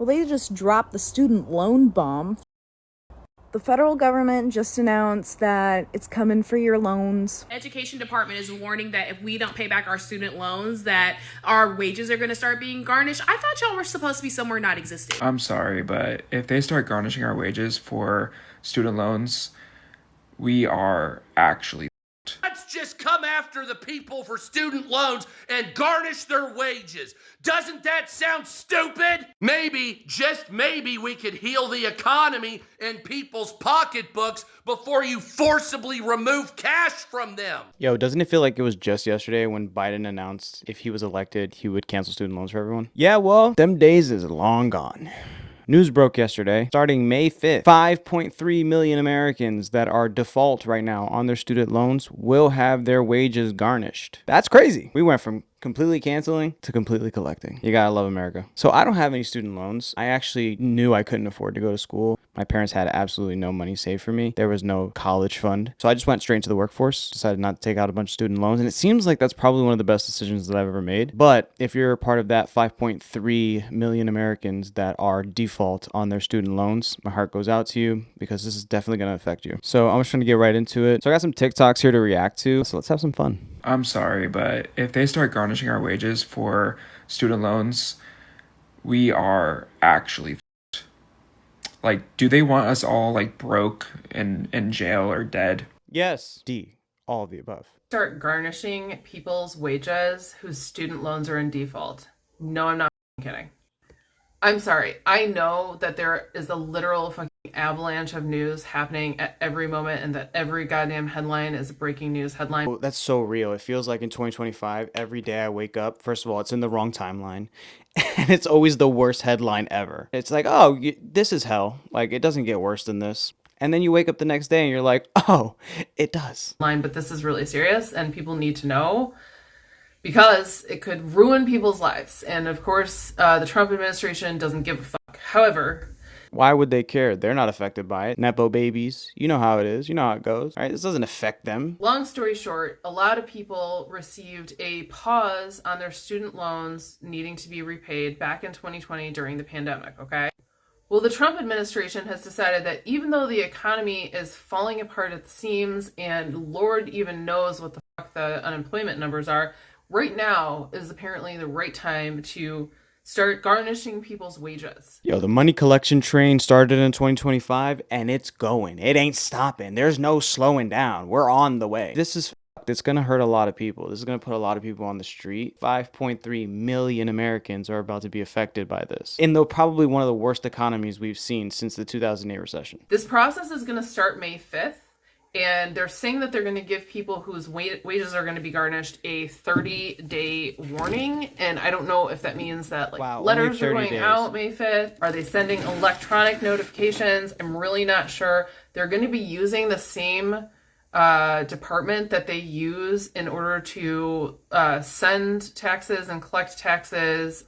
Well, they just dropped the student loan bomb. The federal government just announced that it's coming for your loans. Education department is warning that if we don't pay back our student loans, that our wages are going to start being garnished. I thought y'all were supposed to be somewhere not existing. I'm sorry, but if they start garnishing our wages for student loans, we are actually Let's just come after the people for student loans and garnish their wages. Doesn't that sound stupid? Maybe, just maybe, we could heal the economy and people's pocketbooks before you forcibly remove cash from them. Yo, doesn't it feel like it was just yesterday when Biden announced if he was elected, he would cancel student loans for everyone? Yeah, well, them days is long gone. News broke yesterday. Starting May 5th, 5.3 million Americans that are default right now on their student loans will have their wages garnished. That's crazy. We went from completely canceling to completely collecting. You gotta love America. So I don't have any student loans. I actually knew I couldn't afford to go to school. My parents had absolutely no money saved for me. There was no college fund. So I just went straight into the workforce, decided not to take out a bunch of student loans. And it seems like that's probably one of the best decisions that I've ever made. But if you're a part of that 5.3 million Americans that are default on their student loans, my heart goes out to you because this is definitely going to affect you. So I'm just trying to get right into it. So I got some TikToks here to react to. So let's have some fun. I'm sorry, but if they start garnishing our wages for student loans, we are actually like, do they want us all like broke and in jail or dead? Yes. D. All of the above. Start garnishing people's wages whose student loans are in default. No, I'm not kidding. I'm sorry. I know that there is a literal fucking avalanche of news happening at every moment and that every goddamn headline is a breaking news headline. Oh, that's so real. It feels like in 2025, every day I wake up, first of all, it's in the wrong timeline. And it's always the worst headline ever. It's like, oh, this is hell. Like, it doesn't get worse than this. And then you wake up the next day and you're like, oh, it does. But this is really serious and people need to know because it could ruin people's lives. And of course, the Trump administration doesn't give a fuck. However, why would they care? They're not affected by it. Nepo babies. You know how it is. You know how it goes. All right, this doesn't affect them. Long story short, a lot of people received a pause on their student loans needing to be repaid back in 2020 during the pandemic, okay? Well, the Trump administration has decided that even though the economy is falling apart at the seams and Lord even knows what the fuck the unemployment numbers are, right now is apparently the right time to start garnishing people's wages. Yo, the money collection train started in 2025 and it's going. It ain't stopping. There's no slowing down. We're on the way. This is it's going to hurt a lot of people. This is going to put a lot of people on the street. 5.3 million Americans are about to be affected by this. In probably one of the worst economies we've seen since the 2008 recession. This process is going to start May 5th. And they're saying that they're going to give people whose wages are going to be garnished a 30-day warning. And I don't know if that means that letters are going out May 5th. Are they sending electronic notifications? I'm really not sure. They're going to be using the same department that they use in order to send taxes and collect taxes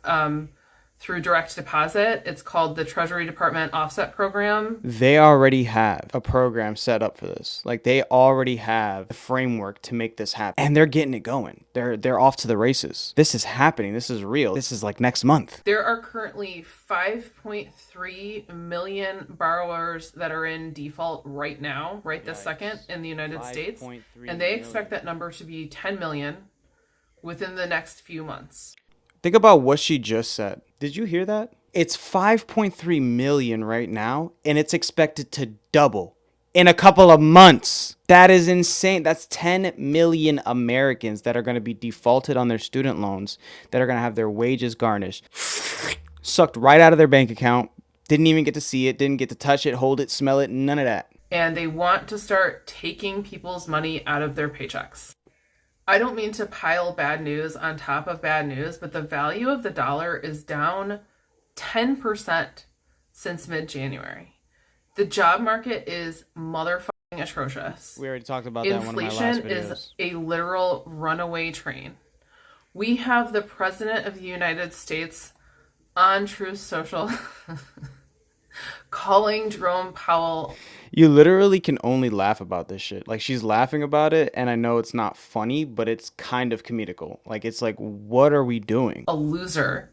through direct deposit. It's called the Treasury Department Offset Program. They already have a program set up for this. Like, they already have a framework to make this happen. And they're getting it going. They're off to the races. This is happening. This is real. This is like next month. There are currently 5.3 million borrowers that are in default right now, right this second, in the United States. And they expect that number to be 10 million within the next few months. Think about what she just said. Did you hear that? It's 5.3 million right now, and it's expected to double in a couple of months. That is insane. That's 10 million Americans that are going to be defaulted on their student loans, that are going to have their wages garnished, sucked right out of their bank account, didn't even get to see it, didn't get to touch it, hold it, smell it, none of that. And they want to start taking people's money out of their paychecks. I don't mean to pile bad news on top of bad news, but the value of the dollar is down 10% since mid-January. The job market is motherfucking atrocious. We already talked about that in one of my last videos. Inflation is a literal runaway train. We have the President of the United States on Truth Social calling Jerome Powell. You literally can only laugh about this shit. Like, she's laughing about it, and I know it's not funny, but it's kind of comedical. Like, it's like, what are we doing? A loser.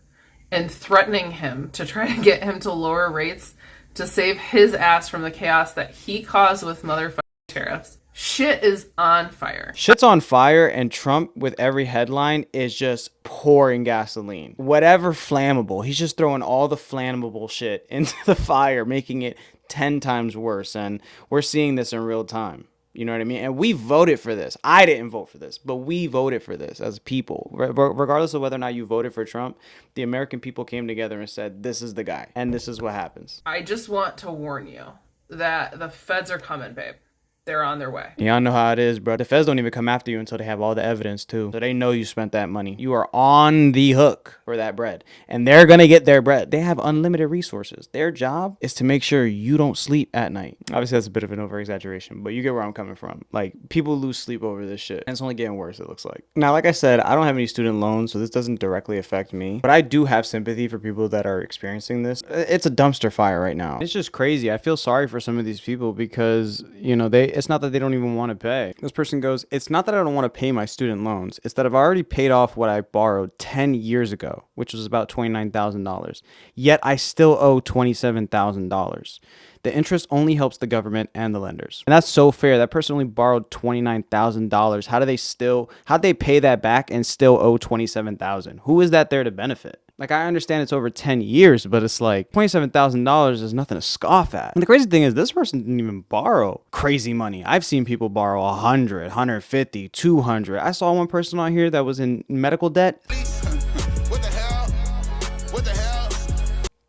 and threatening him to try to get him to lower rates to save his ass from the chaos that he caused with motherfucking tariffs. Shit is on fire. Shit's on fire, and Trump, with every headline, is just pouring gasoline. Whatever flammable, he's just throwing all the flammable shit into the fire, making it 10 times worse. And we're seeing this in real time. You know what I mean? And we voted for this. I didn't vote for this, but we voted for this as people. Regardless of whether or not you voted for Trump, the American people came together and said, this is the guy. And this is what happens. I just want to warn you that the feds are coming, babe. They're on their way. Y'all know how it is, bro. The feds don't even come after you until they have all the evidence, too. So they know you spent that money. You are on the hook for that bread. And they're going to get their bread. They have unlimited resources. Their job is to make sure you don't sleep at night. Obviously, that's a bit of an over-exaggeration, but you get where I'm coming from. Like, people lose sleep over this shit. And it's only getting worse, it looks like. Now, like I said, I don't have any student loans, so this doesn't directly affect me. But I do have sympathy for people that are experiencing this. It's a dumpster fire right now. It's just crazy. I feel sorry for some of these people because, you know, it's not that they don't even want to pay. This person goes, it's not that I don't want to pay my student loans. It's that I've already paid off what I borrowed 10 years ago, which was about $29,000. Yet I still owe $27,000. The interest only helps the government and the lenders. And that's so fair. That person only borrowed $29,000. How'd they pay that back and still owe $27,000? Who is that there to benefit? Like, I understand it's over 10 years, but it's like $27,000 is nothing to scoff at. And the crazy thing is this person didn't even borrow crazy money. I've seen people borrow 100, 150, 200. I saw one person on here that was in medical debt. What the hell? What the hell?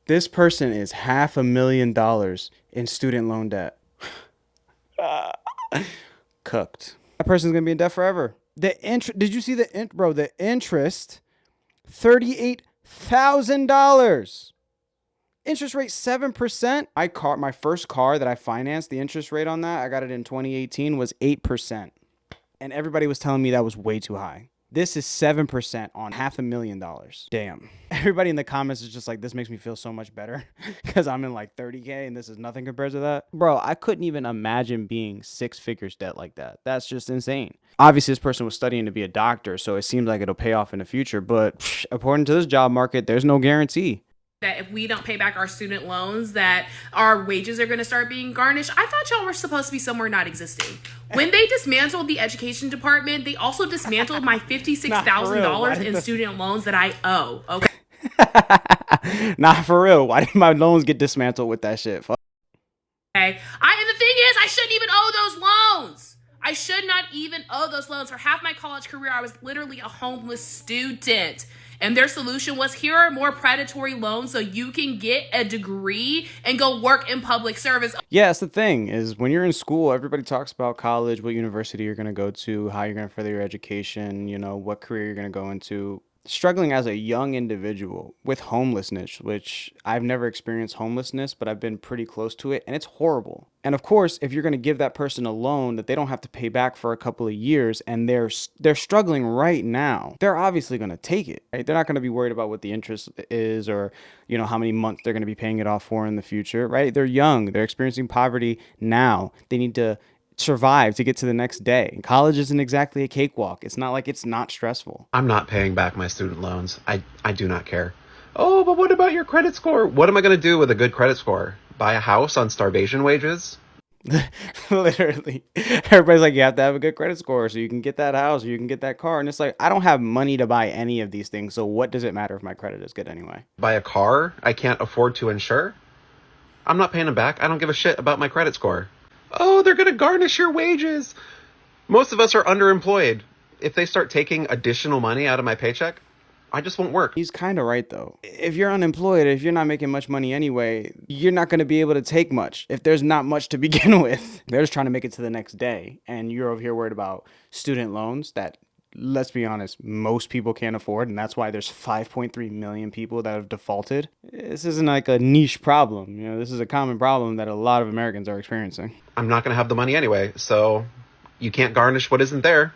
This person is $500,000 in student loan debt. Cooked. That person's going to be in debt forever. Did you see the interest? $38,000. Interest rate 7%. My first car that I financed, the interest rate on that, I got it in 2018, was 8%. And everybody was telling me that was way too high. This is 7% on $500,000. Damn. Everybody in the comments is just like, this makes me feel so much better because I'm in like 30K and this is nothing compared to that. Bro, I couldn't even imagine being six figures debt like that. That's just insane. Obviously, this person was studying to be a doctor, so it seems like it'll pay off in the future. But according to this job market, there's no guarantee that if we don't pay back our student loans, that our wages are going to start being garnished. I thought y'all were supposed to be somewhere not existing. When they dismantled the education department, they also dismantled my $56,000 in student loans that I owe. Okay. Nah, for real. Why did my loans get dismantled with that shit? Fuck. Okay. And the thing is, I shouldn't even owe those loans. I should not even owe those loans. For half my college career, I was literally a homeless student. And their solution was, here are more predatory loans so you can get a degree and go work in public service. Yeah, that's the thing, is when you're in school, everybody talks about college, what university you're going to go to, how you're going to further your education, you know, what career you're going to go into. Struggling as a young individual with homelessness, which I've never experienced homelessness, but I've been pretty close to it, and it's horrible. And of course, if you're going to give that person a loan that they don't have to pay back for a couple of years, and they're struggling right now, they're obviously going to take it, right? They're not going to be worried about what the interest is or, you know, how many months they're going to be paying it off for in the future, right? They're young. They're experiencing poverty now. They need to survive to get to the next day. College isn't exactly a cakewalk. It's not like it's not stressful. I'm not paying back my student loans. I do not care. Oh, but what about your credit score? What am I going to do with a good credit score? Buy a house on starvation wages? Literally. Everybody's like, you have to have a good credit score so you can get that house or you can get that car. And it's like, I don't have money to buy any of these things. So what does it matter if my credit is good anyway? Buy a car I can't afford to insure? I'm not paying them back. I don't give a shit about my credit score. Oh, they're going to garnish your wages. Most of us are underemployed. If they start taking additional money out of my paycheck, I just won't work. He's kind of right, though. If you're unemployed, if you're not making much money anyway, you're not going to be able to take much if there's not much to begin with. They're just trying to make it to the next day. And you're over here worried about student loans that, let's be honest, most people can't afford. And that's why there's 5.3 million people that have defaulted. This isn't like a niche problem. You know, this is a common problem that a lot of Americans are experiencing. I'm not going to have the money anyway, so you can't garnish what isn't there.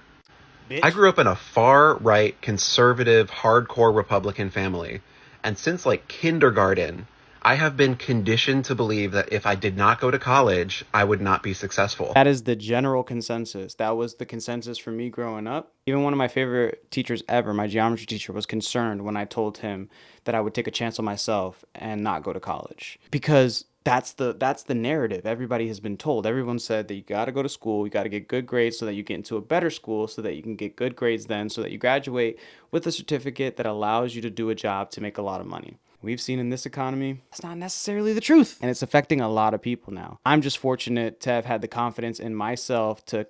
Bitch. I grew up in a far-right, conservative, hardcore Republican family. And since like kindergarten, I have been conditioned to believe that if I did not go to college, I would not be successful. That is the general consensus. That was the consensus for me growing up. Even one of my favorite teachers ever, my geometry teacher, was concerned when I told him that I would take a chance on myself and not go to college. Because that's the narrative everybody has been told. Everyone said that you got to go to school, you got to get good grades so that you get into a better school, so that you can get good grades then, so that you graduate with a certificate that allows you to do a job to make a lot of money. We've seen in this economy, that's not necessarily the truth. And it's affecting a lot of people now. I'm just fortunate to have had the confidence in myself to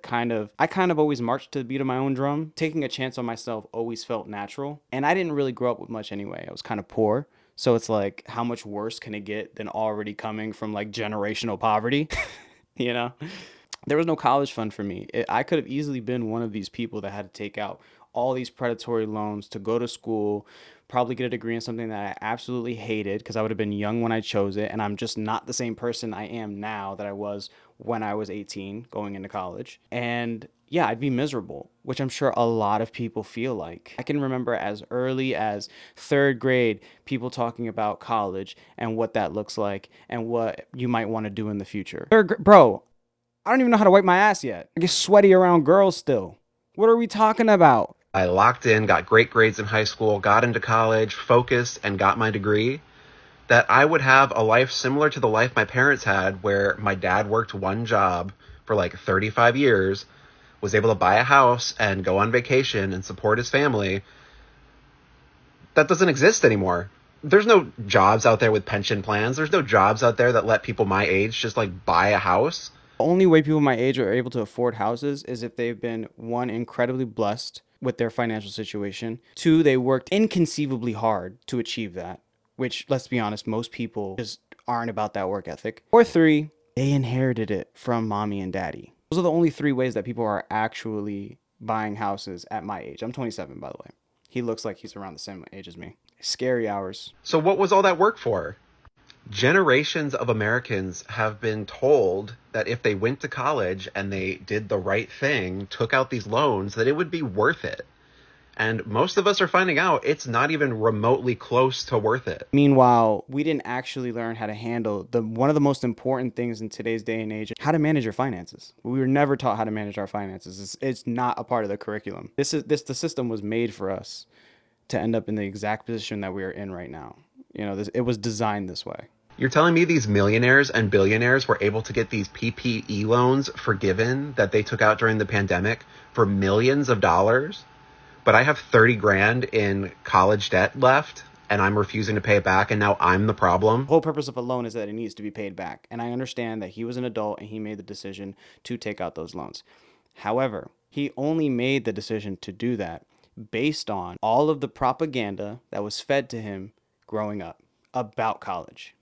I kind of always marched to the beat of my own drum. Taking a chance on myself always felt natural. And I didn't really grow up with much anyway. I was kind of poor. So it's like, how much worse can it get than already coming from like generational poverty? You know? There was no college fund for me. I could have easily been one of these people that had to take out all these predatory loans to go to school, probably get a degree in something that I absolutely hated because I would have been young when I chose it. And I'm just not the same person I am now that I was when I was 18 going into college. And yeah, I'd be miserable, which I'm sure a lot of people feel like. I can remember as early as third grade, people talking about college and what that looks like and what you might want to do in the future. Bro, I don't even know how to wipe my ass yet. I get sweaty around girls still. What are we talking about? I locked in, got great grades in high school, got into college, focused, and got my degree. That I would have a life similar to the life my parents had, where my dad worked one job for like 35 years, was able to buy a house and go on vacation and support his family. That doesn't exist anymore. There's no jobs out there with pension plans. There's no jobs out there that let people my age just like buy a house. The only way people my age are able to afford houses is if they've been, one, incredibly blessed with their financial situation. Two, they worked inconceivably hard to achieve that, which, let's be honest, most people just aren't about that work ethic. Or three, they inherited it from mommy and daddy. Those are the only three ways that people are actually buying houses at my age. I'm 27, by the way. He looks like he's around the same age as me. Scary hours. So what was all that work for? Generations of Americans have been told that if they went to college and they did the right thing, took out these loans, that it would be worth it. And most of us are finding out it's not even remotely close to worth it. Meanwhile, we didn't actually learn how to handle one of the most important things in today's day and age, how to manage your finances. We were never taught how to manage our finances. It's not a part of the curriculum. The system was made for us to end up in the exact position that we are in right now. It was designed this way. You're telling me these millionaires and billionaires were able to get these PPE loans forgiven that they took out during the pandemic for millions of dollars? But I have 30 grand in college debt left and I'm refusing to pay it back, and now I'm the problem. The whole purpose of a loan is that it needs to be paid back. And I understand that he was an adult and he made the decision to take out those loans. However, he only made the decision to do that based on all of the propaganda that was fed to him growing up about college.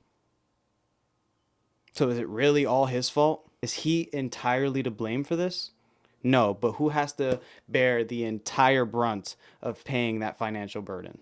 So is it really all his fault? Is he entirely to blame for this? No, but who has to bear the entire brunt of paying that financial burden?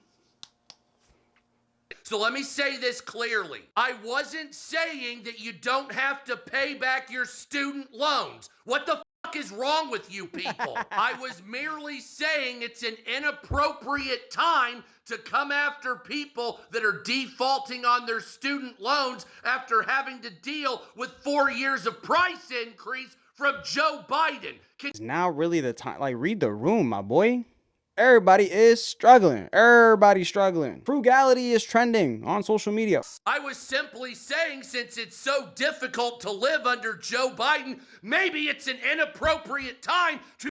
So let me say this clearly. I wasn't saying that you don't have to pay back your student loans. What the fuck is wrong with you people? I was merely saying it's an inappropriate time to come after people that are defaulting on their student loans after having to deal with 4 years of price increase from Joe Biden. Is now really the time? Like, read the room, my boy. Everybody is struggling. Everybody's struggling. Frugality is trending on social media. I was simply saying, since it's so difficult to live under Joe Biden, maybe it's an inappropriate time to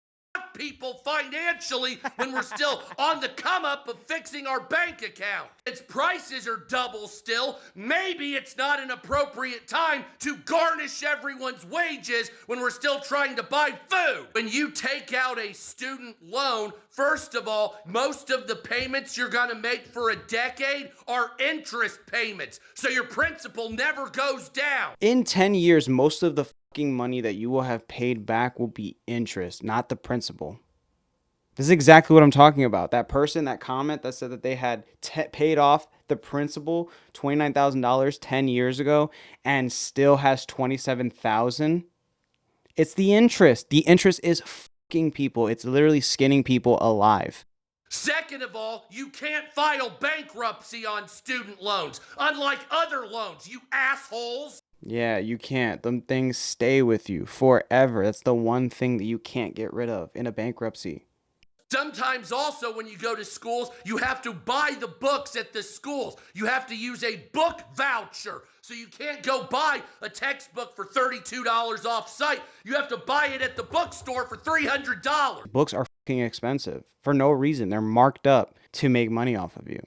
people financially when we're still on the come up of fixing our bank account. Its prices are double still. Maybe it's not an appropriate time to garnish everyone's wages when we're still trying to buy food. When you take out a student loan, first of all, most of the payments you're going to make for a decade are interest payments. So your principal never goes down. In 10 years, most of the money that you will have paid back will be interest, not the principal. This is exactly what I'm talking about. That person, that comment that said that they had paid off the principal $29,000 10 years ago and still has $27,000. It's the interest. The interest is fucking people. It's literally skinning people alive. Second of all, you can't file bankruptcy on student loans, unlike other loans, you assholes. Yeah, you can't. Them things stay with you forever. That's the one thing that you can't get rid of in a bankruptcy. Sometimes also when you go to schools, you have to buy the books at the schools. You have to use a book voucher. So you can't go buy a textbook for $32 off site. You have to buy it at the bookstore for $300. Books are fucking expensive for no reason. They're marked up to make money off of you.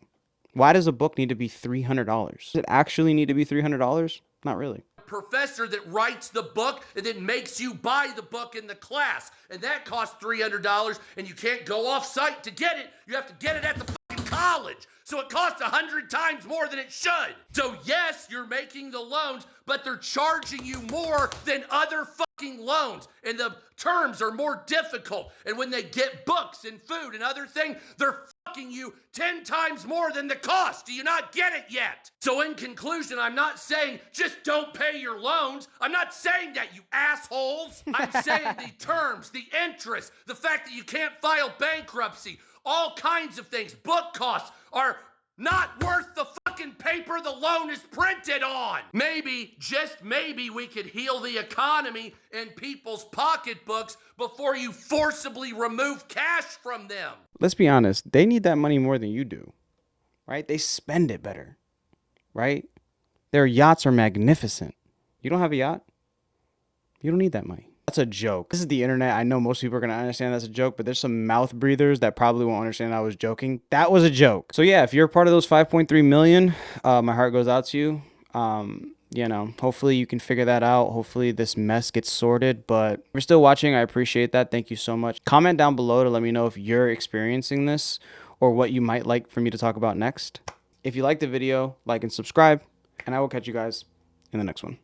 Why does a book need to be $300? Does it actually need to be $300? Not really. Professor that writes the book and then makes you buy the book in the class. And that costs $300 and you can't go off site to get it. You have to get it at the fucking college. So it costs 100 times more than it should. So yes, you're making the loans, but they're charging you more than other fucking loans. And the terms are more difficult. And when they get books and food and other things, they're fucking you 10 times more than the cost. Do you not get it yet? So in conclusion, I'm not saying just don't pay your loans. I'm not saying that, you assholes. I'm saying the terms, the interest, the fact that you can't file bankruptcy, all kinds of things, book costs are not worth the fucking paper the loan is printed on. Maybe, just maybe, we could heal the economy and people's pocketbooks before you forcibly remove cash from them. Let's be honest. They need that money more than you do, right? They spend it better, right? Their yachts are magnificent. You don't have a yacht? You don't need that money. That's a joke. This is the internet. I know most people are going to understand that's a joke, but there's some mouth breathers that probably won't understand I was joking. That was a joke. So yeah, if you're a part of those 5.3 million, my heart goes out to you. You know, hopefully you can figure that out. Hopefully this mess gets sorted, but if you're still watching, I appreciate that. Thank you so much. Comment down below to let me know if you're experiencing this or what you might like for me to talk about next. If you liked the video, like and subscribe, and I will catch you guys in the next one.